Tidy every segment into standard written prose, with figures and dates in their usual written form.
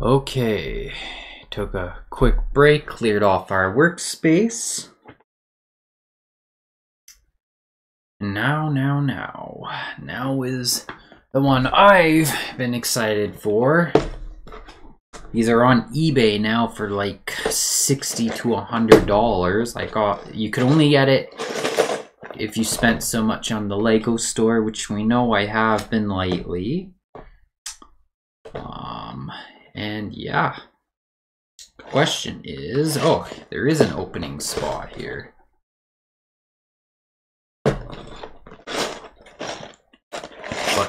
Okay, took a quick break, cleared off our workspace. Now is the one I've been excited for. These are on eBay now for like $60 to $100. You could only get it if you spent so much on the Lego store, which we know I have been lately. And yeah. Question is, oh, there is an opening spot here. But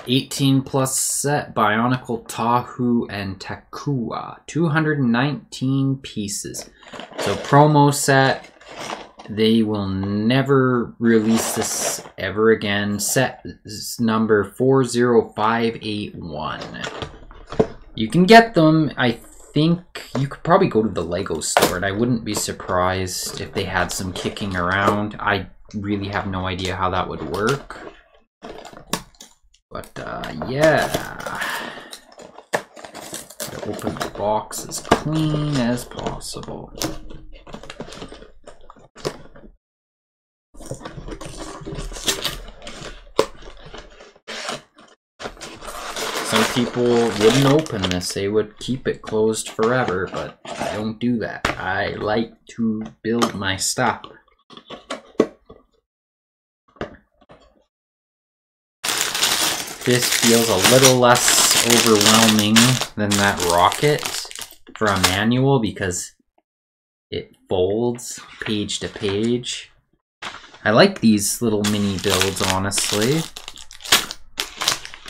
18 plus set, Bionicle Tahu and Takua, 219 pieces. So promo set, they will never release this ever again. Set number 40581. You can get them, I think you could probably go to the Lego store, and I wouldn't be surprised if they had some kicking around. I really have no idea how that would work. But yeah. Gotta open the box as clean as possible. Some people wouldn't open this, they would keep it closed forever, but I don't do that. I like to build my stuff. This feels a little less overwhelming than that rocket for a manual because it folds page to page. I like these little mini builds, honestly.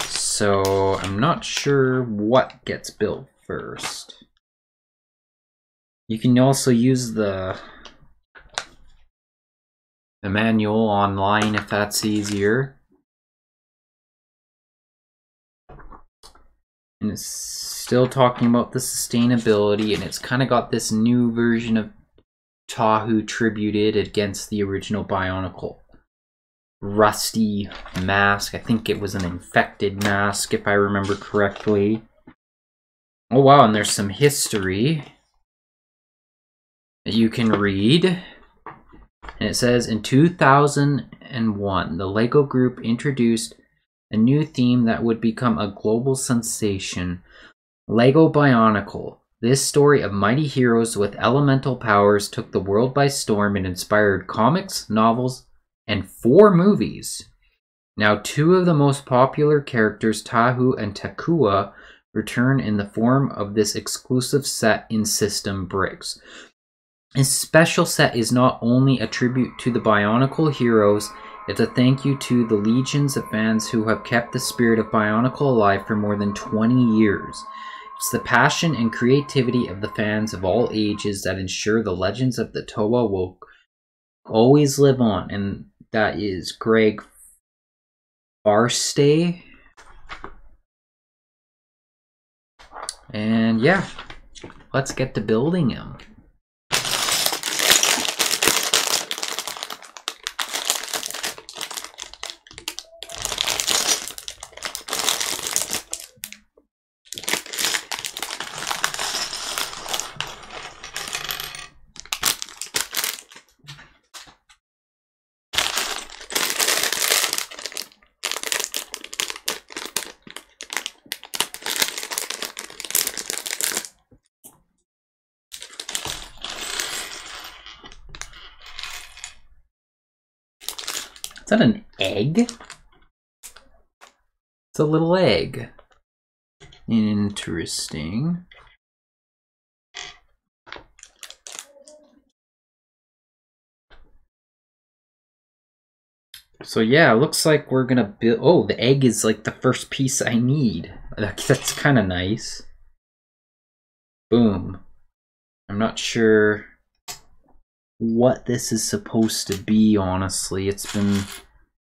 So I'm not sure what gets built first. You can also use the manual online if that's easier. And it's still talking about the sustainability, and it's kind of got this new version of Tahu tributed against the original Bionicle. Rusty mask. I think it was an infected mask, if I remember correctly. Oh wow, and there's some history that you can read. And it says, in 2001, the LEGO Group introduced a new theme that would become a global sensation. LEGO Bionicle. This story of mighty heroes with elemental powers took the world by storm and inspired comics, novels, and 4 movies. Now 2 of the most popular characters, Tahu and Takua, return in the form of this exclusive set in system bricks. This special set is not only a tribute to the Bionicle heroes, it's a thank you to the legions of fans who have kept the spirit of Bionicle alive for more than 20 years. It's the passion and creativity of the fans of all ages that ensure the legends of the Toa will always live on, and that is Greg Farstay. And yeah, let's get to building him. Is that an egg? It's a little egg. Interesting. So yeah, it looks like we're gonna build... Oh, the egg is like the first piece I need. That's kind of nice. Boom. I'm not sure what this is supposed to be, honestly. It's been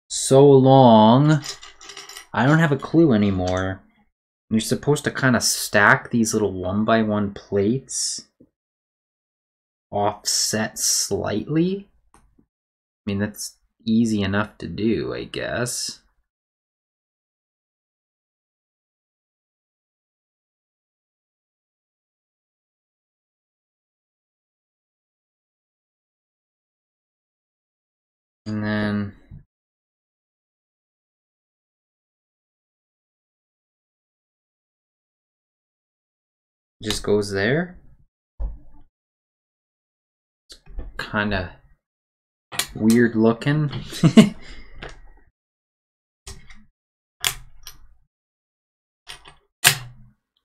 so long. I don't have a clue anymore. You're supposed to kind of stack these little 1x1 plates offset slightly. I mean, that's easy enough to do, I guess. And then just goes there. Kind of weird looking.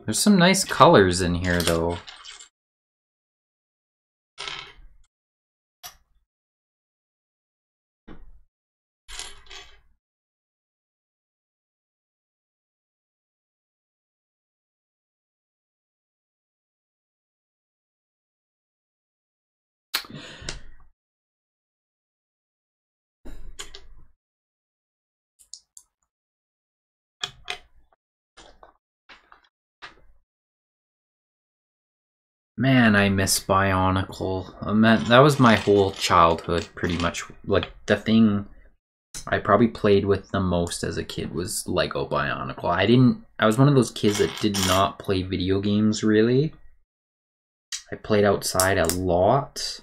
There's some nice colors in here though. Man, I miss Bionicle. Man, that was my whole childhood, pretty much. Like, the thing I probably played with the most as a kid was Lego Bionicle. I was one of those kids that did not play video games, really. I played outside a lot,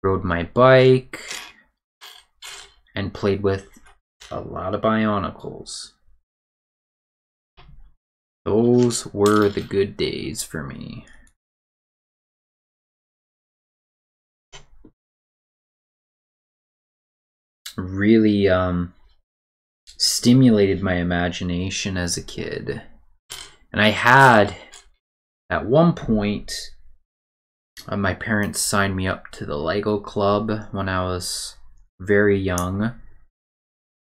rode my bike, and played with a lot of Bionicles. Those were the good days for me. Really stimulated my imagination as a kid. And I had, at one point, my parents signed me up to the Lego Club when I was very young.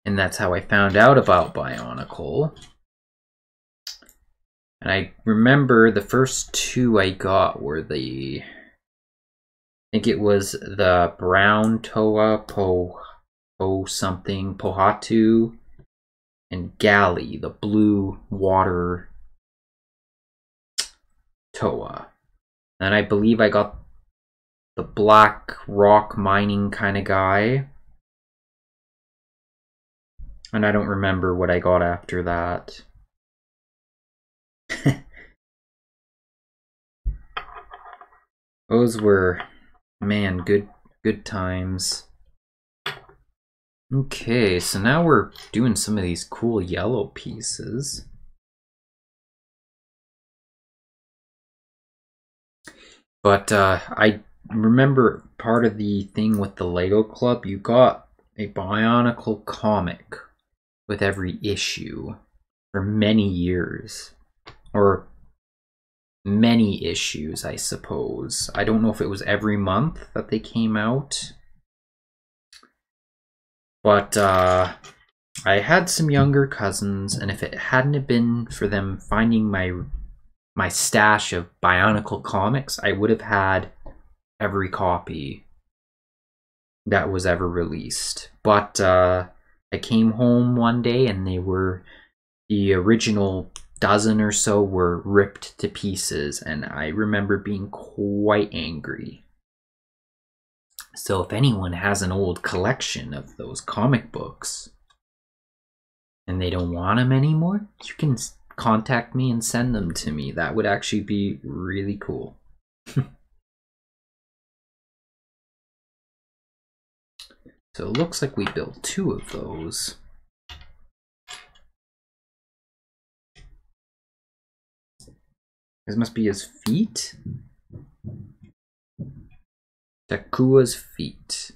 And that's how I found out about Bionicle. And I remember the first two I got were I think it was the brown Toa, Pohatu, and Gali, the blue water Toa. And I believe I got the black rock mining kind of guy. And I don't remember what I got after that. Those were, man, good times. Okay, so now we're doing some of these cool yellow pieces. But I remember part of the thing with the Lego Club, you got a Bionicle comic with every issue for many years. Or many issues, I suppose. I don't know if it was every month that they came out. But I had some younger cousins, and if it hadn't been for them finding my stash of Bionicle comics, I would have had every copy that was ever released. But I came home one day and the original dozen or so were ripped to pieces, and I remember being quite angry. So if anyone has an old collection of those comic books and they don't want them anymore, you can contact me and send them to me. That would actually be really cool. So it looks like we built 2 of those. This must be his feet. Takua's feet.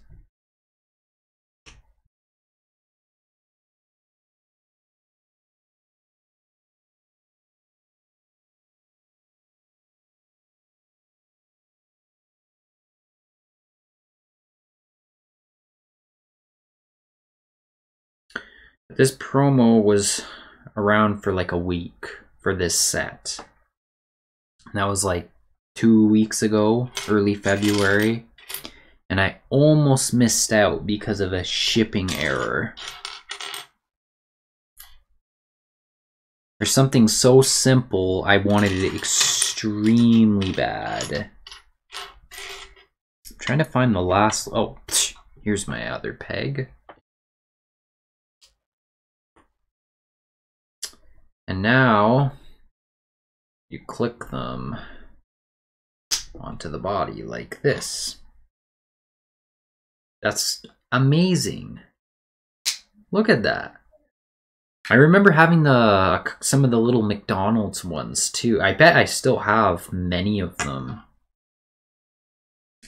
This promo was around for like a week for this set. And that was like 2 weeks ago, early February. And I almost missed out because of a shipping error. For something so simple, I wanted it extremely bad. I'm trying to find the last... Oh, here's my other peg. And now you click them onto the body like this. That's amazing. Look at that. I remember having some of the little McDonald's ones too. I bet I still have many of them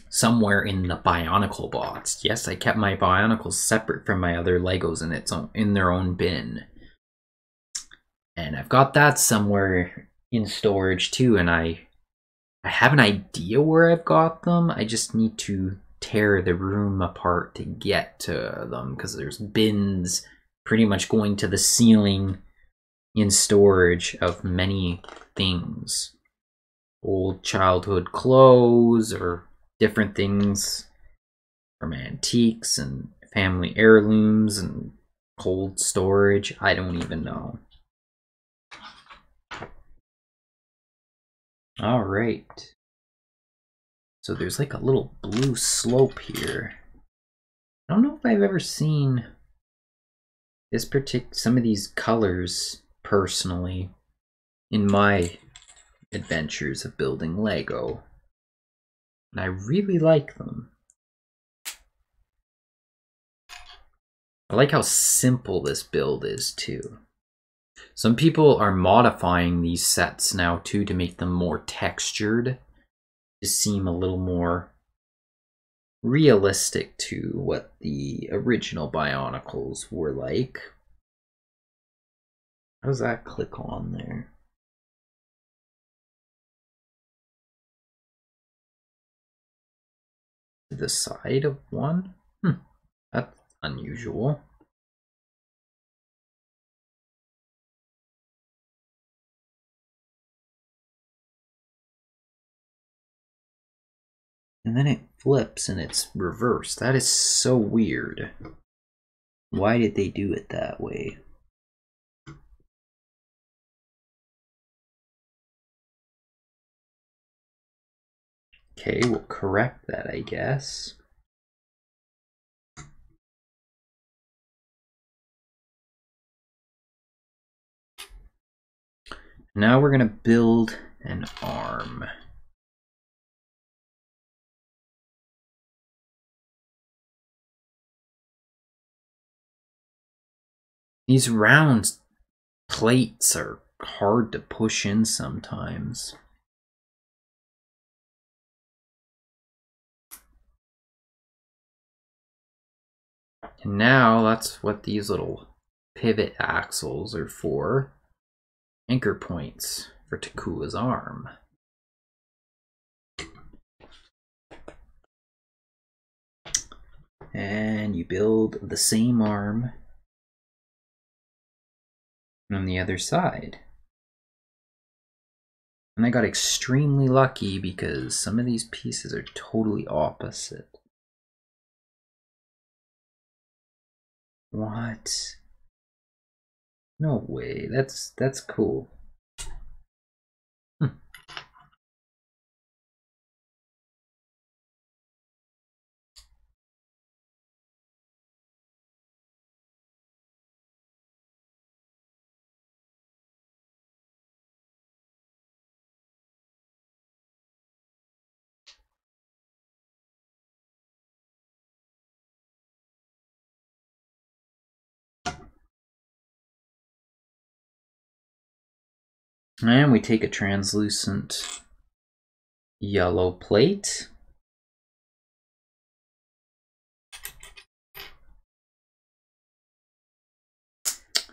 somewhere in the Bionicle box. Yes, I kept my Bionicles separate from my other Legos in their own bin. And I've got that somewhere in storage too, and I have an idea where I've got them. I just need to tear the room apart to get to them because there's bins pretty much going to the ceiling in storage of many things. Old childhood clothes or different things from antiques and family heirlooms and cold storage. I don't even know. All right. So there's like a little blue slope here. I don't know if I've ever seen some of these colors personally in my adventures of building Lego. And I really like them. I like how simple this build is too. Some people are modifying these sets now too to make them more textured, to seem a little more realistic to what the original Bionicles were like. How does that click on there? To the side of one? That's unusual. And then it flips and it's reversed. That is so weird. Why did they do it that way? Okay, we'll correct that, I guess. Now we're gonna build an arm. These round plates are hard to push in sometimes. And now that's what these little pivot axles are for. Anchor points for Takula's arm. And you build the same arm on the other side. And I got extremely lucky because some of these pieces are totally opposite. What? No way. That's cool. And we take a translucent yellow plate.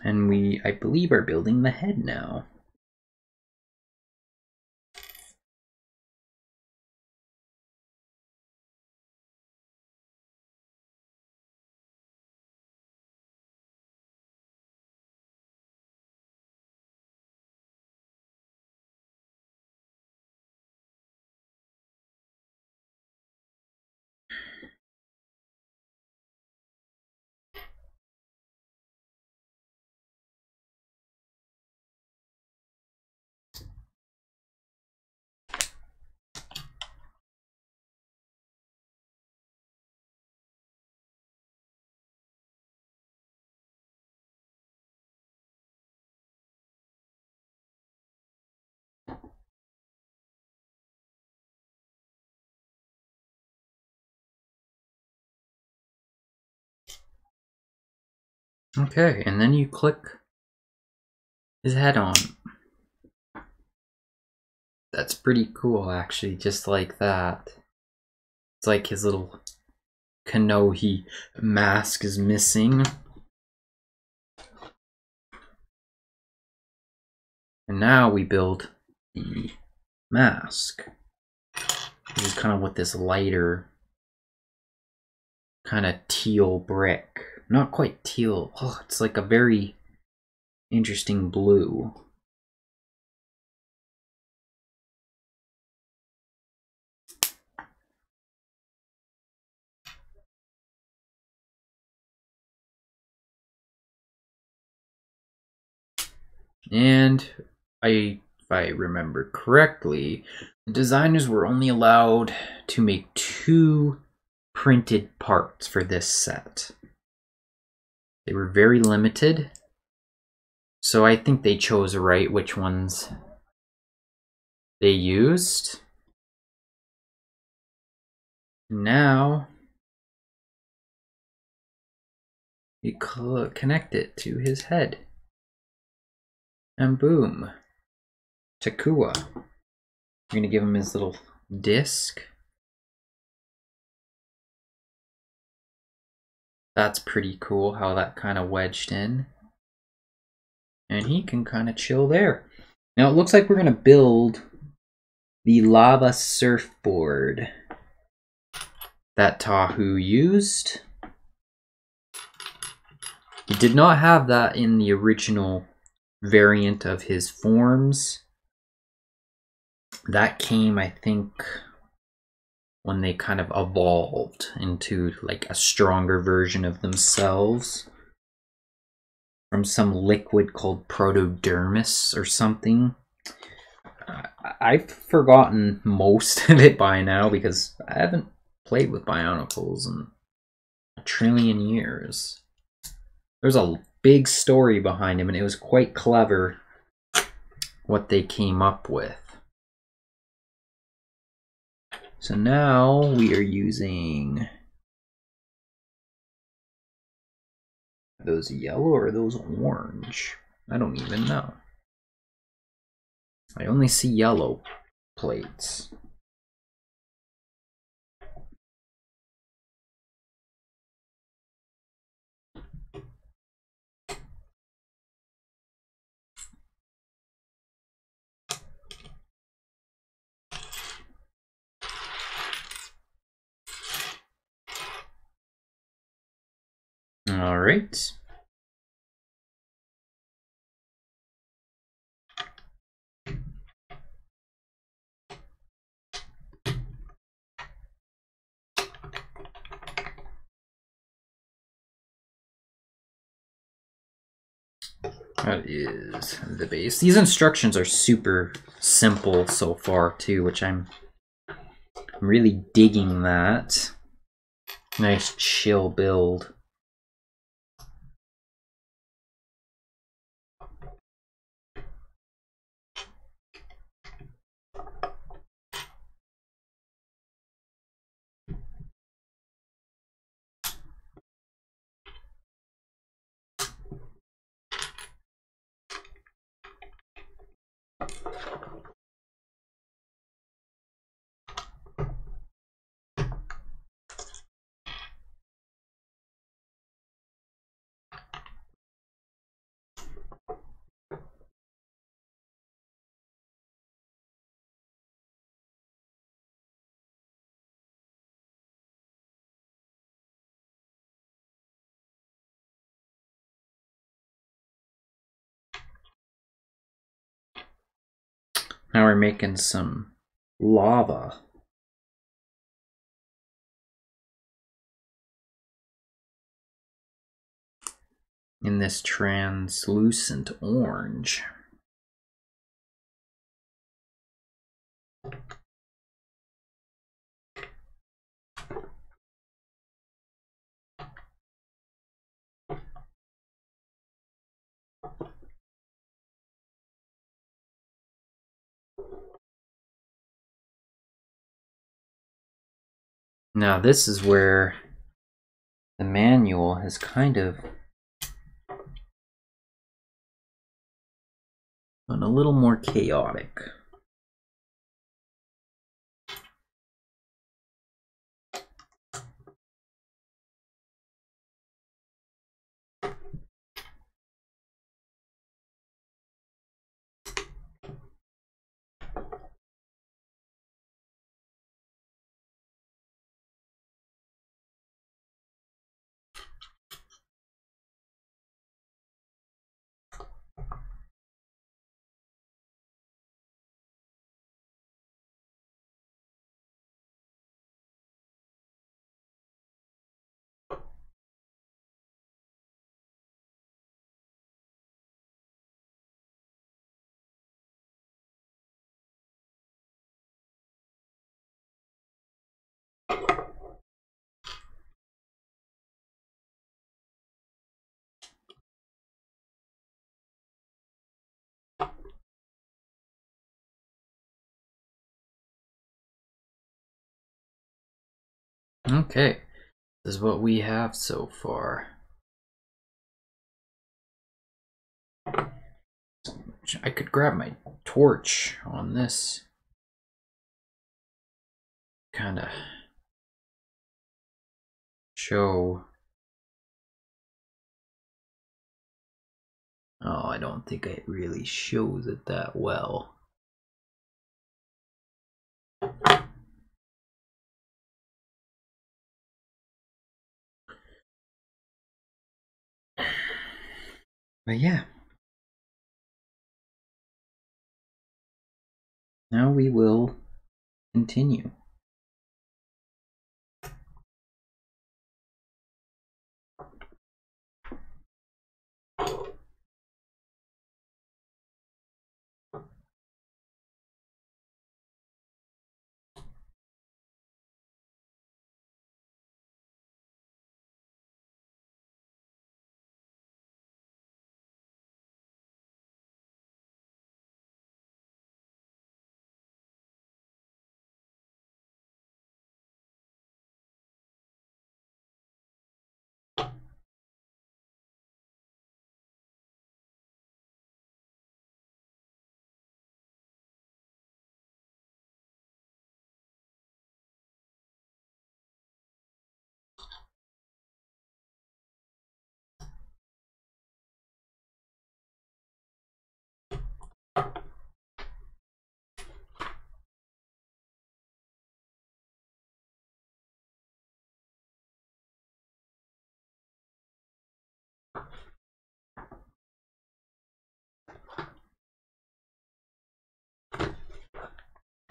And we, I believe, are building the head now. Okay, and then you click his head on. That's pretty cool, actually, just like that. It's like his little Kanohi mask is missing. And now we build the mask. This is kind of with this lighter, kind of teal brick. Not quite teal. Oh, it's like a very interesting blue. And if I remember correctly, the designers were only allowed to make 2 printed parts for this set. They were very limited, so I think they chose right which ones they used. Now we connect it to his head. And boom, Takua. We're gonna give him his little disc. That's pretty cool how that kind of wedged in. And he can kind of chill there. Now it looks like we're gonna build the lava surfboard that Tahu used. He did not have that in the original variant of his forms. That came, I think, when they kind of evolved into like a stronger version of themselves from some liquid called protodermis or something. I've forgotten most of it by now because I haven't played with Bionicles in a trillion years. There's a big story behind him, and it was quite clever what they came up with. So now we are using those yellow or those orange? I don't even know. I only see yellow plates. All right. That is the base. These instructions are super simple so far too, which I'm really digging that. Nice chill build. Now we're making some lava. In this translucent orange. Now this is where the manual has kind of but a little more chaotic. Okay, this is what we have so far. I could grab my torch on this. Kind of show. Oh, I don't think it really shows it that well. But yeah. Now we will continue.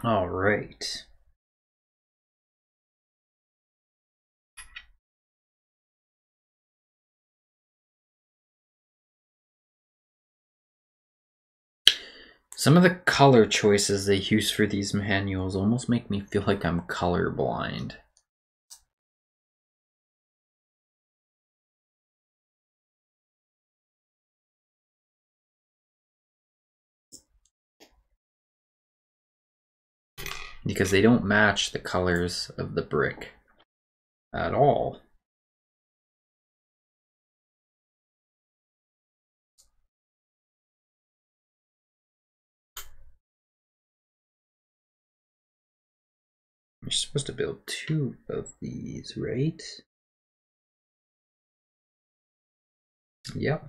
All right. Some of the color choices they use for these manuals almost make me feel like I'm colorblind. Because they don't match the colors of the brick at all. You're supposed to build 2 of these, right? Yep.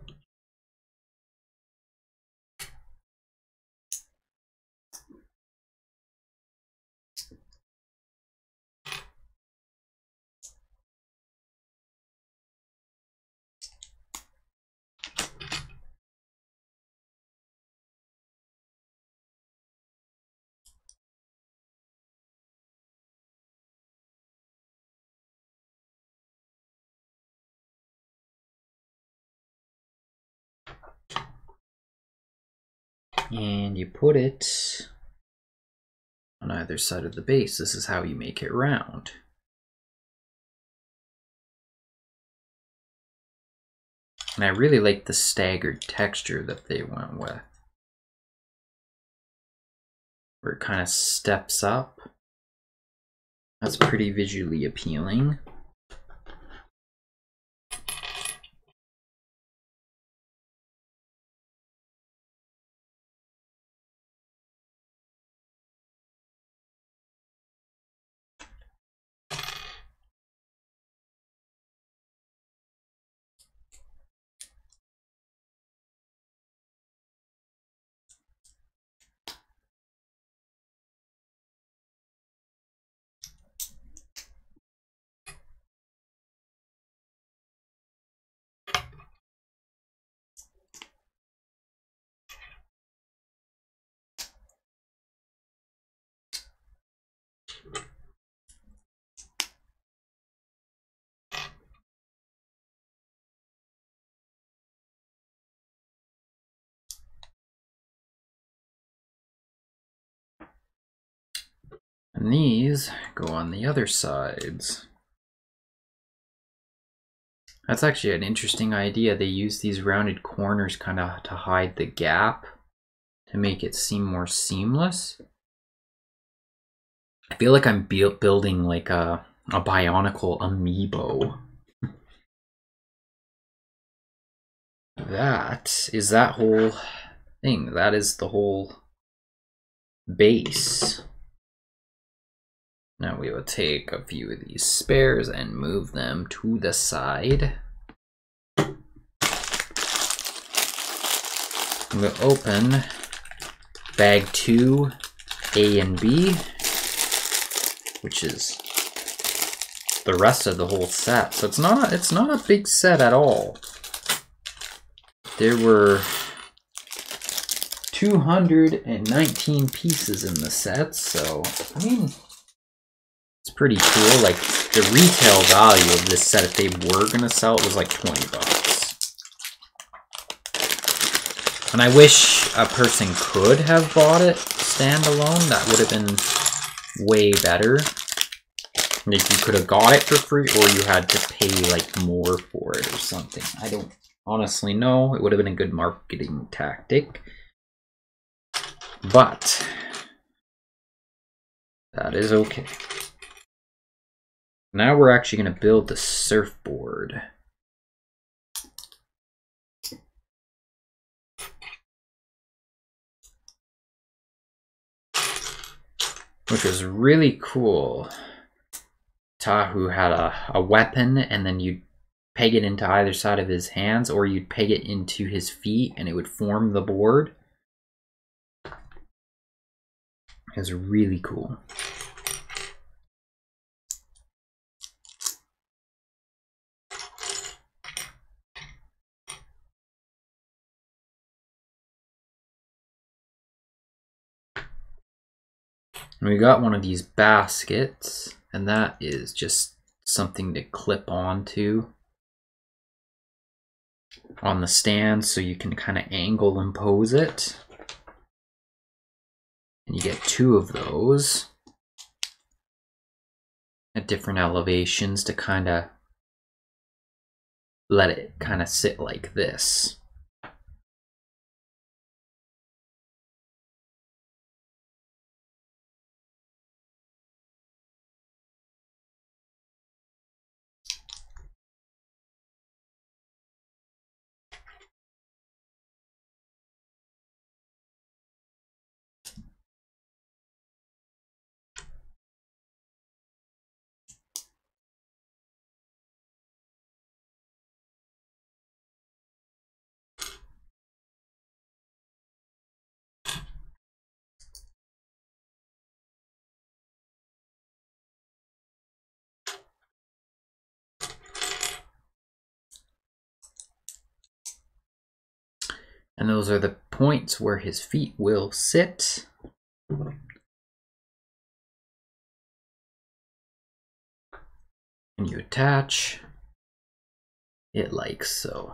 And you put it on either side of the base. This is how you make it round. And I really like the staggered texture that they went with, where it kind of steps up. That's pretty visually appealing. And these go on the other sides. That's actually an interesting idea. They use these rounded corners kind of to hide the gap to make it seem more seamless. I feel like I'm building like a Bionicle amiibo. That is that whole thing. That is the whole base. Now we will take a few of these spares and move them to the side. I'm going to open bag 2, A and B, which is the rest of the whole set. So it's not a big set at all. There were 219 pieces in the set, so I mean, it's pretty cool. Like, the retail value of this set, if they were gonna sell it, was like 20 bucks. And I wish a person could have bought it standalone. That would have been way better. Like, you could have got it for free, or you had to pay like more for it or something. I don't honestly know. It would have been a good marketing tactic. But that is okay. Now we're actually going to build the surfboard. Which was really cool. Tahu had a weapon, and then you'd peg it into either side of his hands, or you'd peg it into his feet and it would form the board. It was really cool. And we got one of these baskets, and that is just something to clip onto on the stand so you can kind of angle and pose it. And you get 2 of those at different elevations to kind of let it kind of sit like this. And those are the points where his feet will sit. And you attach it like so.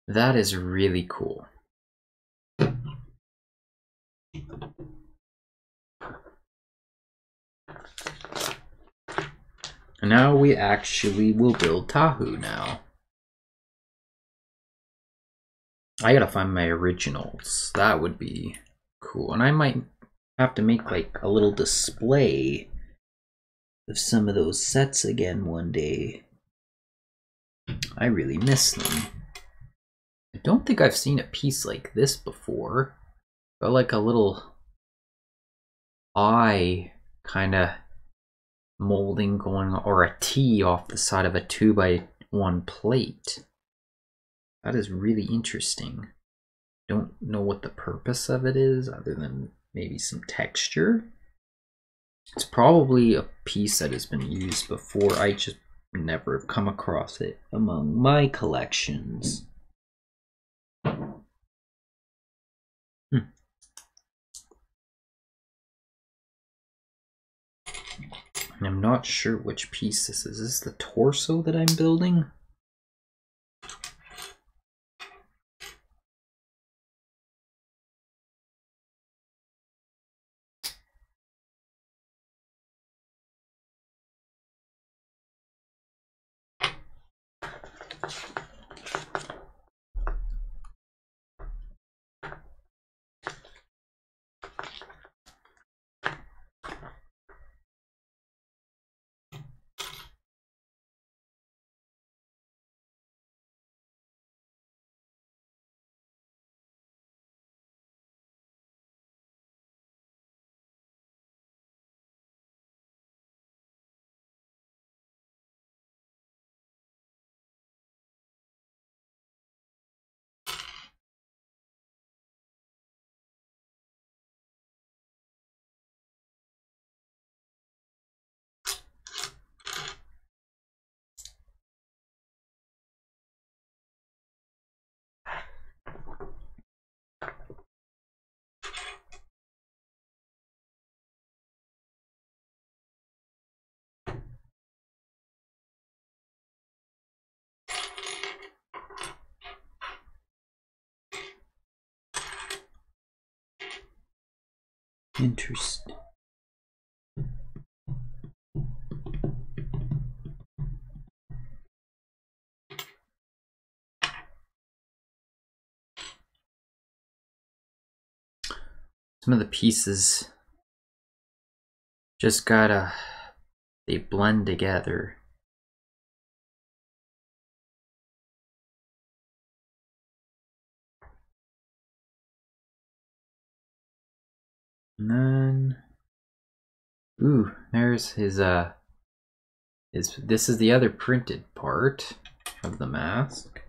That is really cool. And now we actually will build Tahu now. I gotta find my originals. That would be cool. And I might have to make like a little display of some of those sets again one day. I really miss them. I don't think I've seen a piece like this before. Got like a little eye kind of molding going, or a T off the side of a 2x1 plate. That is really interesting. Don't know what the purpose of it is other than maybe some texture. It's probably a piece that has been used before. I just never have come across it among my collections. And I'm not sure which piece this is. Is this the torso that I'm building? Interesting. Some of the pieces just they blend together. And then, ooh, there's his, this is the other printed part of the mask.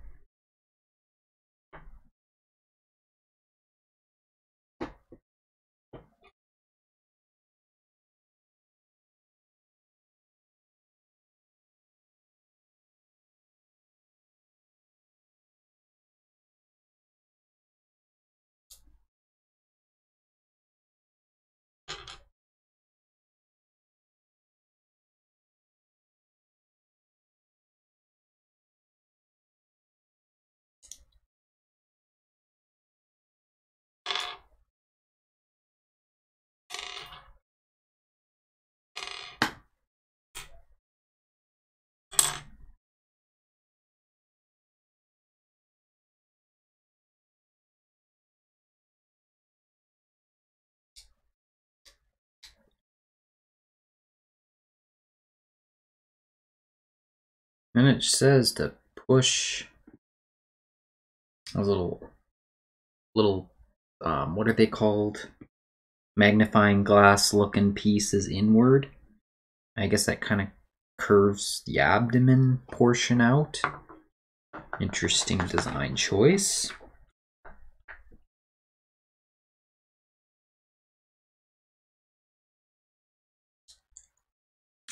And it says to push those little, what are they called? Magnifying glass looking pieces inward. I guess that kind of curves the abdomen portion out. Interesting design choice.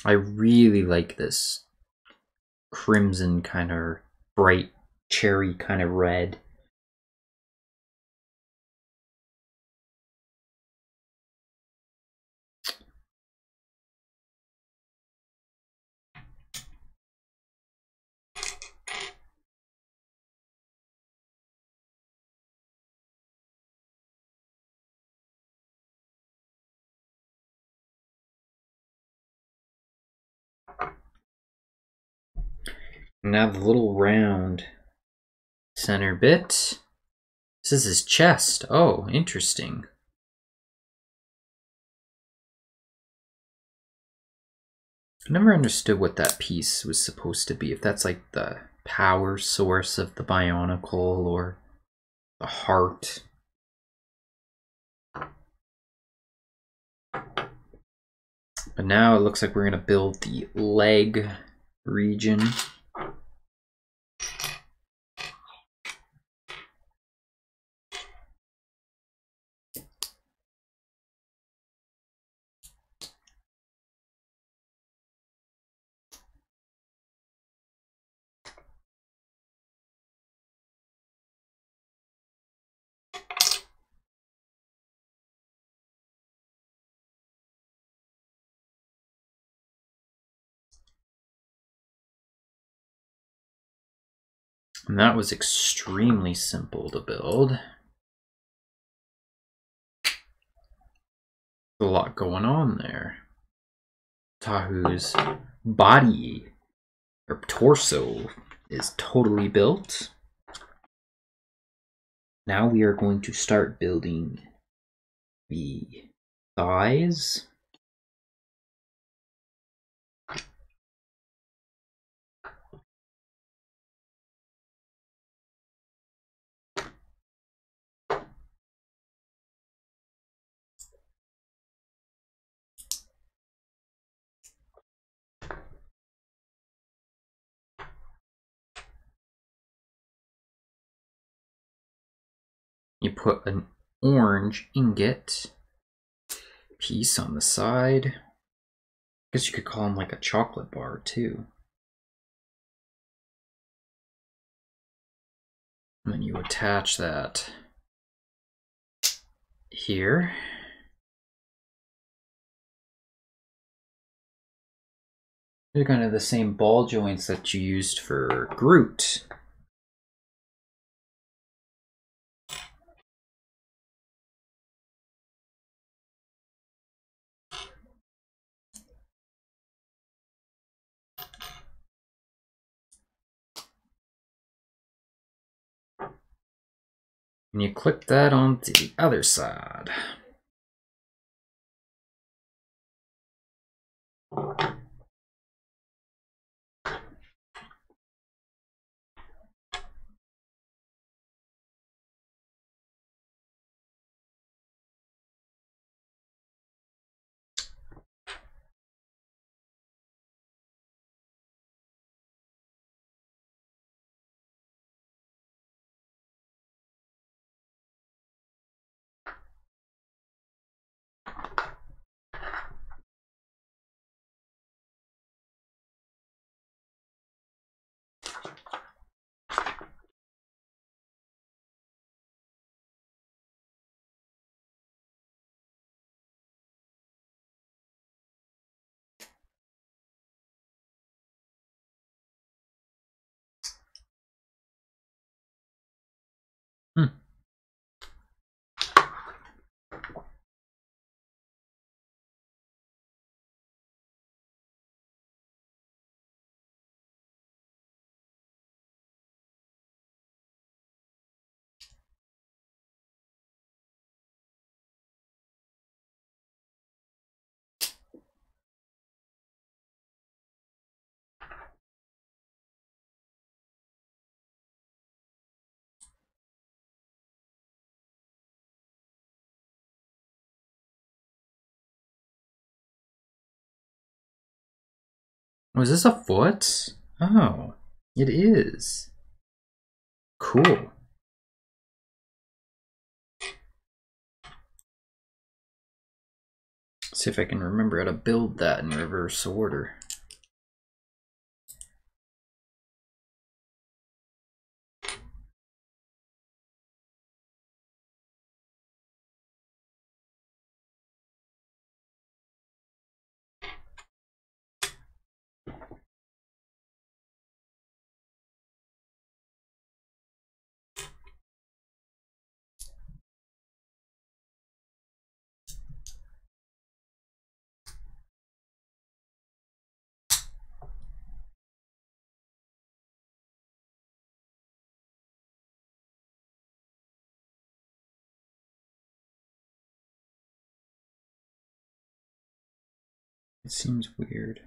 I really like this crimson kind of bright cherry kind of red. Now the little round center bit. This is his chest. Oh, interesting. I never understood what that piece was supposed to be. If that's like the power source of the Bionicle or the heart. But now it looks like we're going to build the leg region. And that was extremely simple to build. A lot going on there. Tahu's body or torso is totally built. Now we are going to start building the thighs. You put an orange ingot piece on the side. I guess you could call them like a chocolate bar too. And then you attach that here. They're kind of the same ball joints that you used for Groot. And you clip that onto the other side. Was this a foot? Oh, it is. Cool. Let's see if I can remember how to build that in reverse order. It seems weird.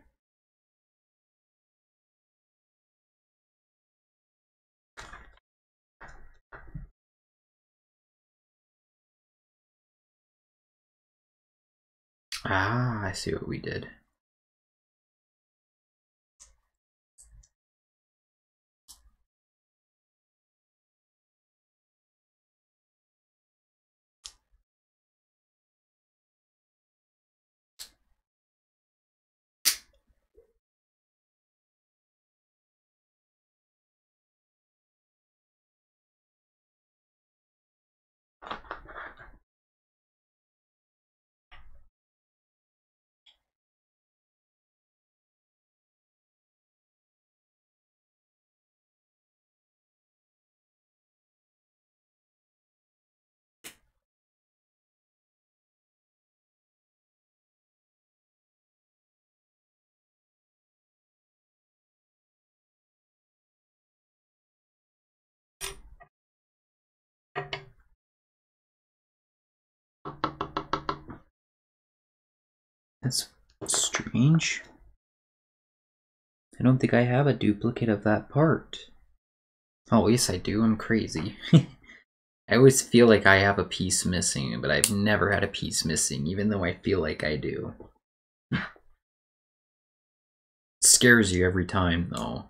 Ah, I see what we did. That's strange. I don't think I have a duplicate of that part. Oh, yes I do. I'm crazy. I always feel like I have a piece missing, but I've never had a piece missing, even though I feel like I do. It scares you every time, though.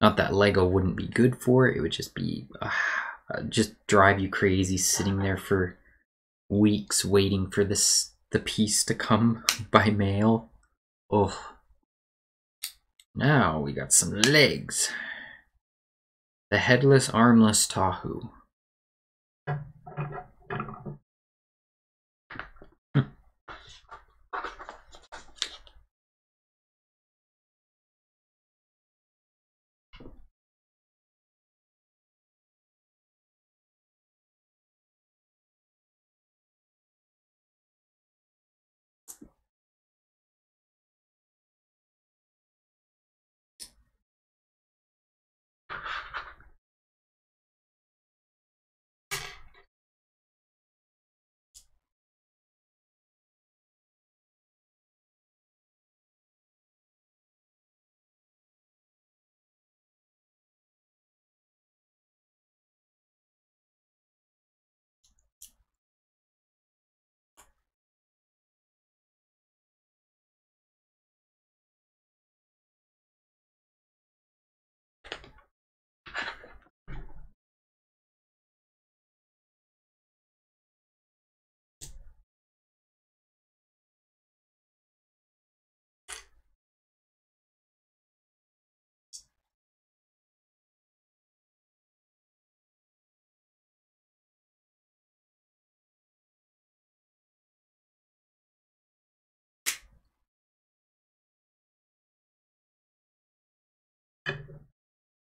Not that Lego wouldn't be good for it, it would just be... just drive you crazy sitting there for weeks waiting for the piece to come by mail. Oh. Now we got some legs. The headless, armless Tahu.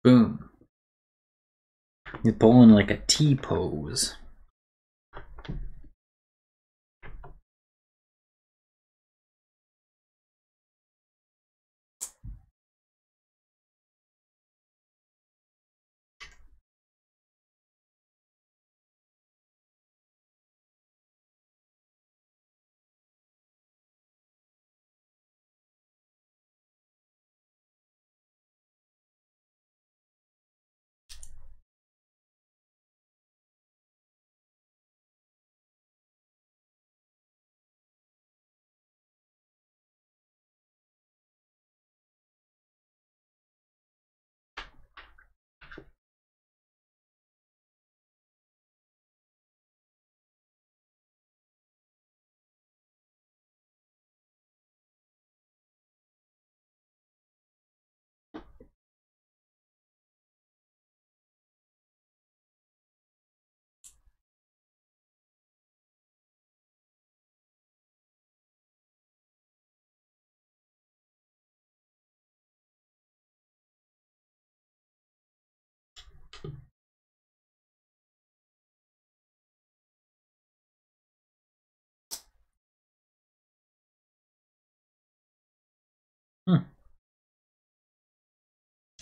Boom. You're pulling like a T-pose.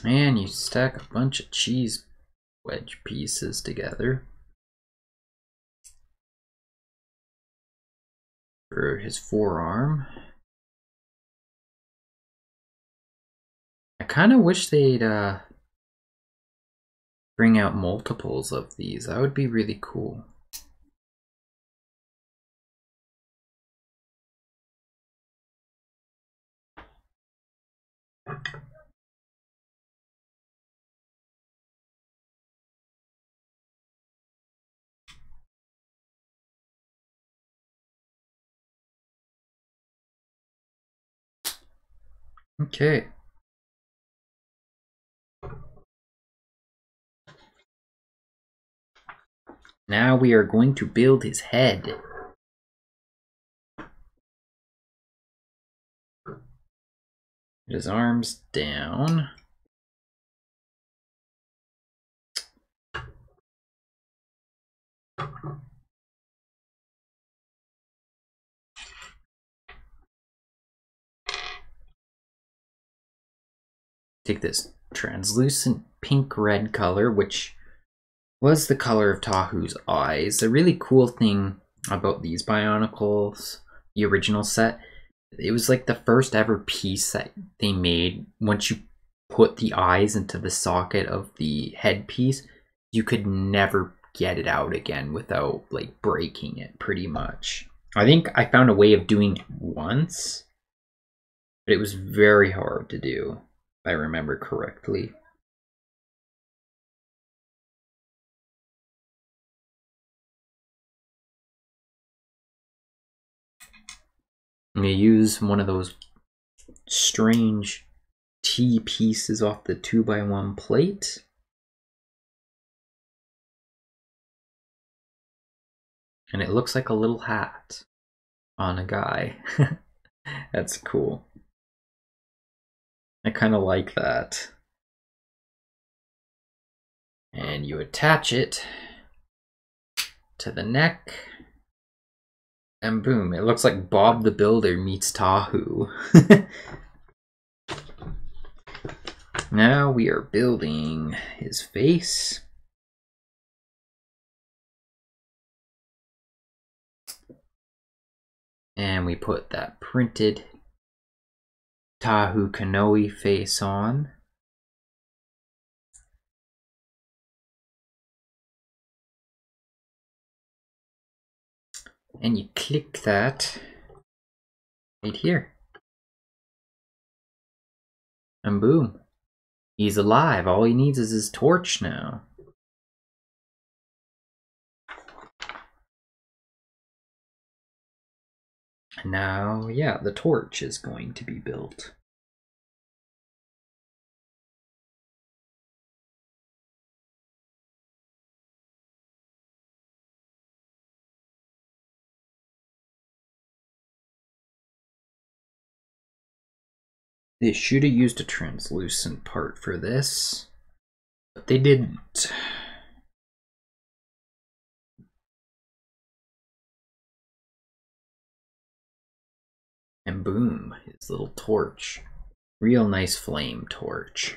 And you stack a bunch of cheese wedge pieces together for his forearm. I kind of wish they'd bring out multiples of these. That would be really cool. Okay. Now we are going to build his head. His arms down. Take this translucent pink-red color, which was the color of Tahu's eyes. The really cool thing about these Bionicles, the original set, it was like the first ever piece that they made. Once you put the eyes into the socket of the headpiece, you could never get it out again without like breaking it, pretty much. I think I found a way of doing it once, but it was very hard to do, if I remember correctly. I'm gonna use one of those strange T pieces off the 2x1 plate. And it looks like a little hat on a guy. That's cool. I kind of like that. And you attach it to the neck. And boom, it looks like Bob the Builder meets Tahu. Now we are building his face. And we put that printed Tahu Kanoe face on. And you click that right here. And boom, he's alive. All he needs is his torch now. Now, yeah, the torch is going to be built. They should have used a translucent part for this, but they didn't. And boom, his little torch. Real nice flame torch.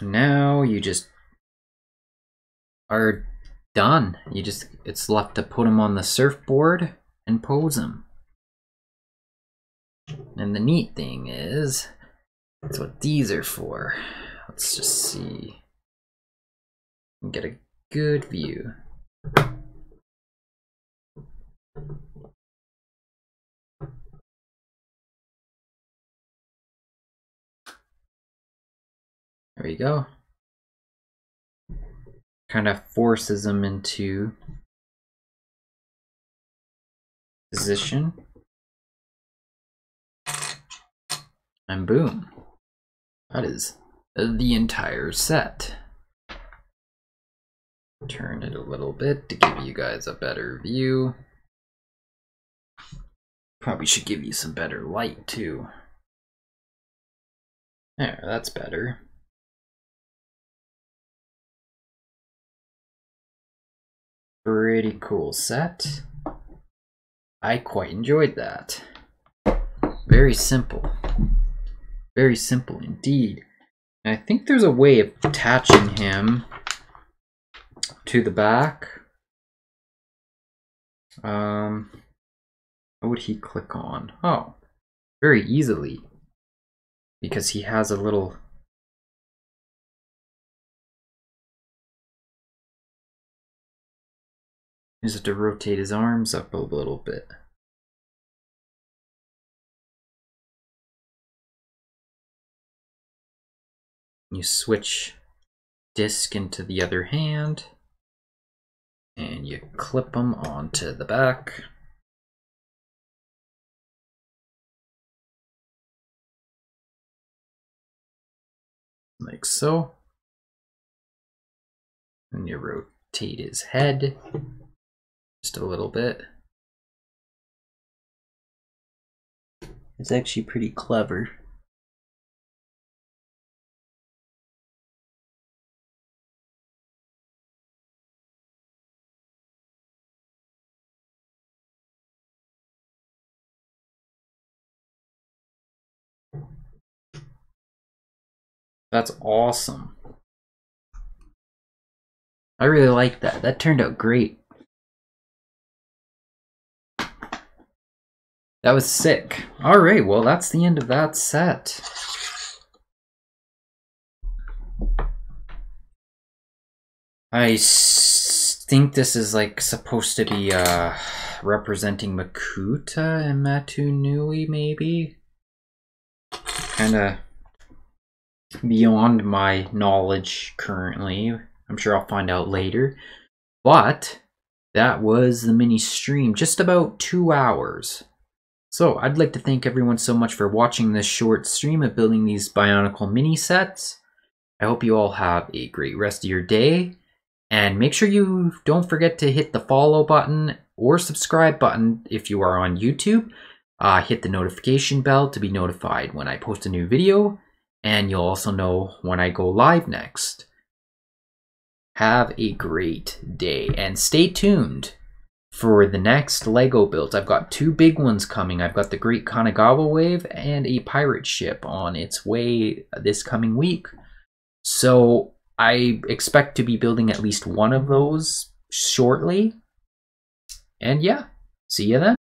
Now you just are done. It's left to put him on the surfboard and pose him. And the neat thing is, that's what these are for. Let's just see. Get a good view. There we go. Kind of forces him into position. And boom. That is the entire set. Turn it a little bit to give you guys a better view. Probably should give you some better light too. There, that's better. Pretty cool set. I quite enjoyed that. Very simple. Very simple indeed. And I think there's a way of attaching him to the back. What would he click on? Oh, very easily. Because he has a little... You just have to rotate his arms up a little bit. You switch disc into the other hand. And you clip them onto the back. Like so. And you rotate his head just a little bit. It's actually pretty clever. That's awesome. I really like that. That turned out great. That was sick. Alright, well that's the end of that set. I think this is like supposed to be representing Makuta and Matunui, maybe? Kinda beyond my knowledge currently. I'm sure I'll find out later. But that was the mini stream, just about 2 hours. So I'd like to thank everyone so much for watching this short stream of building these Bionicle mini sets. I hope you all have a great rest of your day. And make sure you don't forget to hit the follow button or subscribe button if you are on YouTube. Hit the notification bell to be notified when I post a new video. And you'll also know when I go live next. Have a great day and stay tuned for the next LEGO builds. I've got 2 big ones coming. I've got the Great Kanagawa Wave and a pirate ship on its way this coming week. So I expect to be building at least one of those shortly. And yeah, see you then.